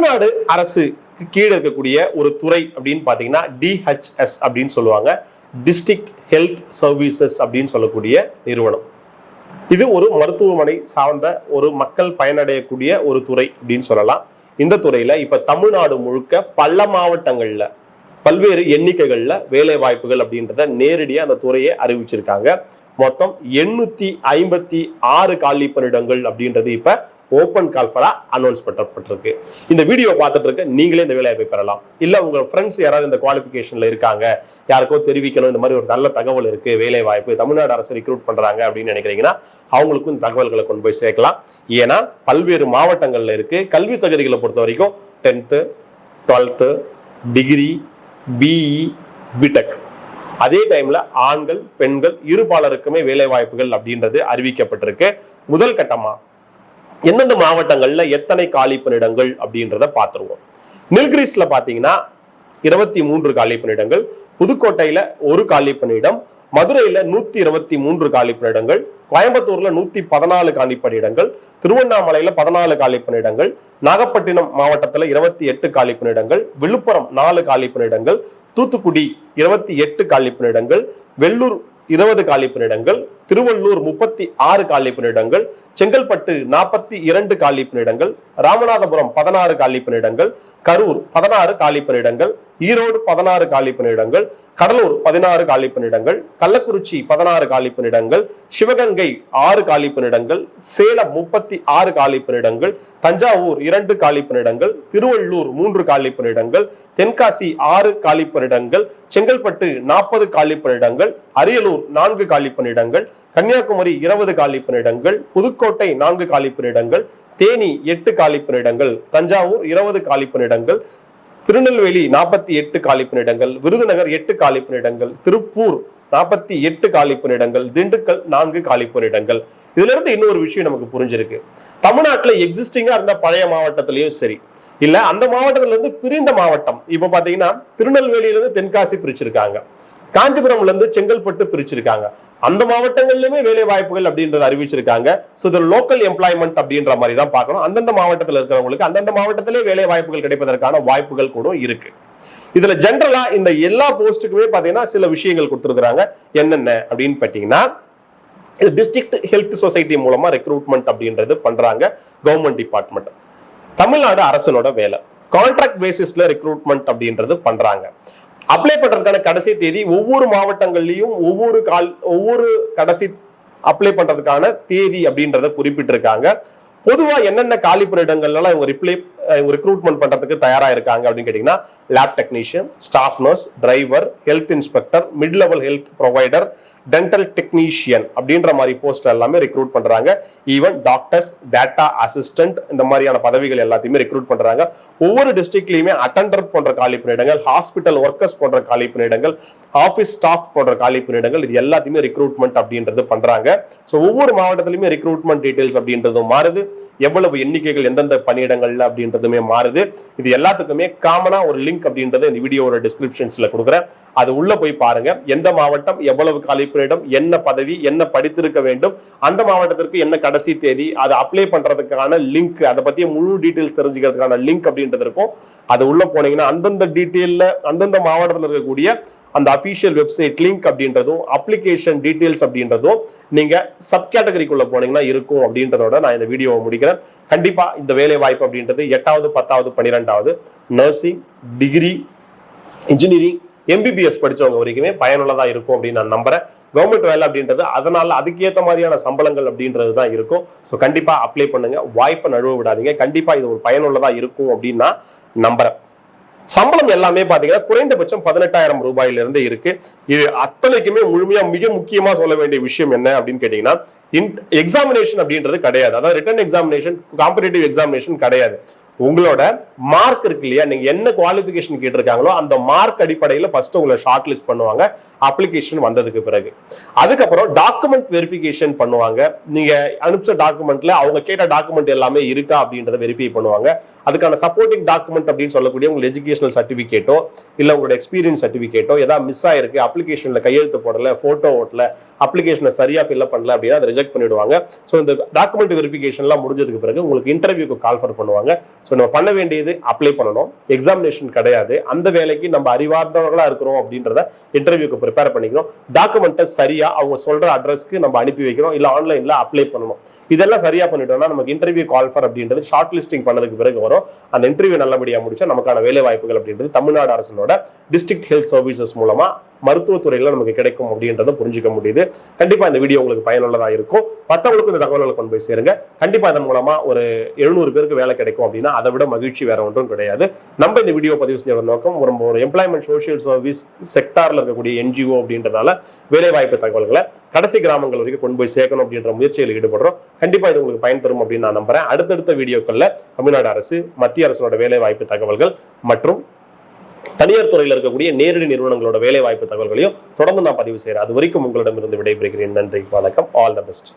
தமிழ்நாடு அரசு கீழே இருக்கக்கூடிய ஒரு துறை அப்படின்னு பாத்தீங்கன்னா டிஹெச்எஸ் அப்படின்னு சொல்லுவாங்க, டிஸ்ட்ரிக்ட் ஹெல்த் சர்வீசஸ் அப்படின்னு சொல்லக்கூடிய நிறுவனம். இது ஒரு மருத்துவமனை சார்ந்த ஒரு மக்கள் பயனடையக்கூடிய ஒரு துறை அப்படின்னு சொல்லலாம். இந்த துறையில இப்ப தமிழ்நாடு முழுக்க பல மாவட்டங்கள்ல பல்வேறு எண்ணிக்கைகள்ல வேலை வாய்ப்புகள் அப்படின்றத நேரடியா அந்த துறையை அறிவிச்சிருக்காங்க. மொத்தம் 856 காலி பணியிடங்கள் அப்படின்றது இப்ப ஓப்பன் கால்ஃபரா அனௌன்ஸ் பண்ணப்பட்டிருக்கு. இந்த வீடியோ பார்த்துட்டு இருக்க நீங்களே இந்த வேலையை பெறலாம். இல்ல உங்க ஃப்ரெண்ட்ஸ் யாராவது இந்த குவாலிஃபிகேஷன்ல இருக்காங்க, யாருக்கோ தெரிவிக்கணும் இந்த மாதிரி ஒரு நல்ல தகவல் இருக்கு, வேலை வாய்ப்பு தமிழ்நாடு அரசு ரிக்ரூட் பண்றாங்க அப்படின்னு நினைக்கிறீங்கன்னா அவங்களுக்கும் இந்த தகவல்களை கொண்டு போய் சேர்க்கலாம். ஏன்னா பல்வேறு மாவட்டங்கள்ல இருக்கு. கல்வி தகுதிகளை பொறுத்த வரைக்கும் 10th 12th degree, BE, BTech. அதே டைம்ல ஆண்கள் பெண்கள் இருபாலருக்குமே வேலை வாய்ப்புகள் அப்படின்றது அறிவிக்கப்பட்டிருக்கு. முதல் கட்டமா எந்தெந்த மாவட்டங்கள்ல எத்தனை காலி பணியிடங்கள் அப்படின்றத பார்த்துருவோம். நீல்கிரிஸ்ல பாத்தீங்கன்னா 23 காலி பணியிடங்கள், புதுக்கோட்டையில 1 காலி பணியிடம், மதுரையில 123 காலி பணியிடங்கள், கோயம்புத்தூர்ல 114 காலி பணியிடங்கள், திருவண்ணாமலையில 14 காலி பணியிடங்கள், நாகப்பட்டினம் மாவட்டத்துல 28 காலி பணியிடங்கள், விழுப்புரம் 4 காலி பணியிடங்கள், தூத்துக்குடி 28 காலி பணியிடங்கள், வெள்ளூர் 20 காலி பணியிடங்கள், திருவள்ளூர் 36 காலி பணியிடங்கள், செங்கல்பட்டு 42 காலி பணியிடங்கள், ராமநாதபுரம் 16 காலி பணியிடங்கள், கரூர் 16 காலி பணியிடங்கள், ஈரோடு 16 காலி பணியிடங்கள், கடலூர் 16 காலி பணியிடங்கள், கள்ளக்குறிச்சி 16 காலி பணியிடங்கள், சிவகங்கை 6 காலி பணியிடங்கள், சேலம் 36 காலி பணியிடங்கள், தஞ்சாவூர் 2 காலி பணியிடங்கள், திருவள்ளூர் 3 காலி பணியிடங்கள், தென்காசி 6 காலி பணியிடங்கள், செங்கல்பட்டு 40 காலி பணியிடங்கள், அரியலூர் 4 காலி பணியிடங்கள், கன்னியாகுமரி 20 காலி பணியிடங்கள், புதுக்கோட்டை 4 காலி பணியிடங்கள், தேனி 8 காலி பணியிடங்கள், தஞ்சாவூர் 20 காலி பணியிடங்கள், திருநெல்வேலி 48 காலி பணியிடங்கள், விருதுநகர் 8 காலி பணியிடங்கள், திருப்பூர் 48 காலி பணியிடங்கள், திண்டுக்கல் 4 காலி பணியிடங்கள். இதுல இருந்து இன்னொரு விஷயம் நமக்கு புரிஞ்சிருக்கு. தமிழ்நாட்டுல எக்ஸிஸ்டிங்கா இருந்த பழைய மாவட்டத்திலயும் சரி, இல்ல அந்த மாவட்டத்துல இருந்து பிரிந்த மாவட்டம், இப்ப பாத்தீங்கன்னா திருநெல்வேலியில இருந்து தென்காசி பிரிச்சிருக்காங்க, காஞ்சிபுரம்ல இருந்து செங்கல்பட்டு பிரிச்சிருக்காங்க. அந்த மாவட்டங்கள்லயுமே வேலை வாய்ப்புகள் அப்படின்றத அறிவிச்சிருக்காங்க. சோ இது லோக்கல் எம்ப்ளாய்மெண்ட் அப்படின்ற மாதிரி தான் பார்க்கணும். அந்தந்த மாவட்டத்தில் இருக்கிறவங்களுக்கு அந்தந்த மாவட்டத்திலே வேலை வாய்ப்புகள் கிடைப்பதற்கான வாய்ப்புகள் கூட இருக்கு. இதுல ஜென்ரலா இந்த எல்லா போஸ்ட்டுக்குமே பாத்தீங்கன்னா சில விஷயங்கள் கொடுத்துருக்காங்க. என்னென்ன அப்படின்னு பாத்தீங்கன்னா, டிஸ்ட்ரிக்ட் ஹெல்த் சொசைட்டி மூலமா ரெக்ரூட்மெண்ட் அப்படின்றது பண்றாங்க கவர்மெண்ட் டிபார்ட்மெண்ட். தமிழ்நாடு அரசனோட வேலை கான்ட்ராக்ட் பேசிஸ்ல ரெக்ரூட்மெண்ட் அப்படின்றது பண்றாங்க. அப்ளை பண்றதுக்கான கடைசி தேதி ஒவ்வொரு மாவட்டங்கள்லயும் ஒவ்வொரு கடைசி அப்ளை பண்றதுக்கான தேதி அப்படின்றத குறிப்பிட்டிருக்காங்க. பொதுவா என்னென்ன காலி பணியிடங்கள்லாம் இவங்க ரெக்ரூட்மெண்ட் பண்றதுக்கு தயாரா இருக்காங்க அப்படின்னு கேட்டீங்கன்னா, lab technician, staff nurse, driver, health inspector, mid level health provider, dental technician அப்படின்ற மாதிரி போஸ்ட் எல்லாமே ரெக்ரூட் பண்றாங்க. ஈவன் டாக்டர்ஸ், டேட்டா அசிஸ்டன்ட் இந்த மாதிரியான பதவிகள் எல்லாத்தையுமே ரெக்ரூட் பண்றாங்க. ஒவ்வொரு டிஸ்ட்ரிக்ட்லயுமே அட்டெண்டர் போன்ற காலி பணியிடங்கள், ஹாஸ்பிட்டல் ஒர்க்கர்ஸ் போன்ற காலி பணியிடங்கள், ஆபீஸ் ஸ்டாஃப் போன்ற காலி பணியிடங்கள், இது எல்லாத்தையுமே ரெக்ரூட்மெண்ட் அப்படின்றது பண்றாங்க. ஸோ ஒவ்வொரு மாவட்டத்திலுமே ரெக்ரூட்மெண்ட் டீடைல்ஸ் அப்படின்றதும் மாறுது, எவ்வளவு எண்ணிக்கைகள் எந்தெந்த பணியிடங்கள்ல அப்படின்றதுமே மாறுது. இது எல்லாத்துக்குமே காமனா ஒரு லிங்க் அப்படின்றத இந்த வீடியோட டிஸ்கிரிப்ஷன்ஸ்ல கொடுக்குறேன். அது உள்ள போய் பாருங்க. எந்த மாவட்டம், எவ்வளவு காலி பணியிடம், என்ன பதவி, என்ன படித்திருக்க வேண்டும், அந்த மாவட்டத்திற்கு என்ன கடைசி தேதி, அதை அப்ளை பண்றதுக்கான லிங்க், அதை பத்தி முழு டீடைல்ஸ் தெரிஞ்சுக்கிறதுக்கான லிங்க் அப்படின்றது இருக்கும். அது உள்ள போனீங்கன்னா அந்தந்த டீடைல்ல அந்தந்த மாவட்டத்தில் இருக்கக்கூடிய அந்த அபிஷியல் வெப்சைட் லிங்க் அப்படின்றதும் அப்ளிகேஷன் டீடைல்ஸ் அப்படின்றதும் நீங்க சப் கேட்டகரிக்குள்ள போனீங்கன்னா இருக்கும் அப்படின்றதோட நான் இந்த வீடியோவை முடிக்கிறேன். கண்டிப்பா இந்த வேலை வாய்ப்பு அப்படின்றது 8வது 10வது 12வது நர்சிங், டிகிரி, இன்ஜினியரிங், எம்பிபிஎஸ் படிச்சவங்க வரைக்குமே பயனுள்ளதா இருக்கும் அப்படின்னு நான் நம்புறேன். கவர்மெண்ட் வேலை அப்படின்றது அதனால அதுக்கேற்ற மாதிரியான சம்பளங்கள் அப்படின்றது தான் இருக்கும். ஸோ கண்டிப்பா அப்ளை பண்ணுங்க, வாய்ப்பை நழுவ விடாதீங்க. கண்டிப்பா இது ஒரு பயனுள்ளதா இருக்கும் அப்படின்னு நான் நம்புறேன். சம்பளம் எல்லாமே பாத்தீங்கன்னா குறைந்தபட்சம் 18,000 ரூபாயில இருந்து இருக்கு. இது அத்தனைக்குமே முழுமையா மிக முக்கியமா சொல்ல வேண்டிய விஷயம் என்ன அப்படின்னு கேட்டீங்கன்னா, எக்ஸாமினேஷன் அப்படின்றது கிடையாது. அதாவது ரிட்டன் எக்ஸாமினேஷன், காம்படிட்டிவ் எக்ஸாமினேஷன் கிடையாது. உங்களோட மார்க் இருக்கு இல்லையா, நீங்க என்ன குவாலிஃபிகேஷன் கேட்டிருக்காங்களோ அந்த மார்க் அடிப்படையில் ஃபர்ஸ்ட் உங்களை ஷார்ட் லிஸ்ட் பண்ணுவாங்க அப்ளிகேஷன் வந்ததுக்கு பிறகு. அதுக்கப்புறம் டாக்குமெண்ட் வெரிஃபிகேஷன் பண்ணுவாங்க. நீங்க அனுப்பிச்ச டாக்குமெண்ட்ல அவங்க கேட்ட டாக்குமெண்ட் எல்லாமே இருக்கா அப்படின்றத வெரிஃபை பண்ணுவாங்க. அதுக்கான சப்போர்ட்டிங் டாக்குமெண்ட் அப்படின்னு சொல்லக்கூடிய உங்க எஜுகேஷனல் சர்டிபிகேட்டோ இல்ல உங்களோட எக்ஸ்பீரியன்ஸ் சர்டிபிகேட்டோ ஏதாவது மிஸ் ஆயிருக்கு, அப்ளிகேஷன்ல கையெழுத்து போடல, போட்டோ ஓட்டல, அப்ளிகேஷனை சரியா ஃபில்அப் பண்ணல அப்படின்னா அதை ரிஜெக்ட் பண்ணிடுவாங்க. ஸோ இந்த டாக்குமெண்ட் வெரிஃபிகேஷன்லாம் முடிஞ்சதுக்கு பிறகு உங்களுக்கு இன்டர்வியூக்கு கால் பண்ணுவாங்க. ஸோ நம்ம பண்ண வேண்டியது அப்ளை பண்ணணும், எக்ஸாமினேஷன் கிடையாது. அந்த வேலைக்கு நம்ம அறிவார்ந்தவர்களா இருக்கிறோம் அப்படின்றத இன்டர்வியூக்கு ப்ரிப்பேர் பண்ணிக்கணும். டாக்குமெண்ட்டை சரியா அவங்க சொல்ற அட்ரஸ்க்கு நம்ம அனுப்பி வைக்கணும், இல்லை ஆன்லைன்ல அப்ளை பண்ணணும். இதெல்லாம் சரியா பண்ணிட்டோம்னா நமக்கு இன்டர்வியூ கால் ஃபார் அப்படின்றது ஷார்ட் லிஸ்டிங் பண்ணதுக்கு பிறகு வரும். அந்த இன்டர்வியூ நல்லபடியா முடிச்சா நமக்கான வேலை வாய்ப்புகள் அப்படின்றது தமிழ்நாடு அரசனோட டிஸ்ட்ரிக்ட் ஹெல்த் சர்வீசஸ் மூலமா மருத்துவத்துறையில நமக்கு கிடைக்கும் அப்படின்றத புரிஞ்சுக்க முடியுது. கண்டிப்பா இந்த வீடியோ உங்களுக்கு பயனுள்ளதா இருக்கும். மற்றவங்களுக்கும் இந்த தகவல்களை கொண்டு போய் சேருங்க. கண்டிப்பா இதன் மூலமா ஒரு 700 பேருக்கு வேலை கிடைக்கும் அப்படின்னா அதை விட மகிழ்ச்சி வேற ஒன்றும் கிடையாது. நம்ம இந்த வீடியோ பதிவு செஞ்ச நோக்கம் ஒரு எம்ப்ளாய்மெண்ட் சோசியல் சர்வீஸ் செக்டார்ல இருக்கக்கூடிய என்ஜிஓ அப்படின்றதால வேலை வாய்ப்பு தகவல்களை கடைசி கிராமங்கள் வரைக்கும் கொண்டு போய் சேர்க்கணும் அப்படின்ற முயற்சியில் ஈடுபடுறோம். கண்டிப்பா இது உங்களுக்கு பயன் தரும் அப்படின்னு நான் நம்புறேன். அடுத்தடுத்த வீடியோக்கள்ல தமிழ்நாடு அரசு, மத்திய அரசோட வேலை வாய்ப்பு தகவல்கள் மற்றும் தனியார் துறையில் இருக்கக்கூடிய நேரடி நிறுவனங்களோட வேலை வாய்ப்பு தகவல்களையும் தொடர்ந்து நான் பதிவு செய்யறேன். அது வரைக்கும் உங்களிடமிருந்து விடைபெறுகிறேன். நன்றி, வணக்கம், ஆல் தி பெஸ்ட்.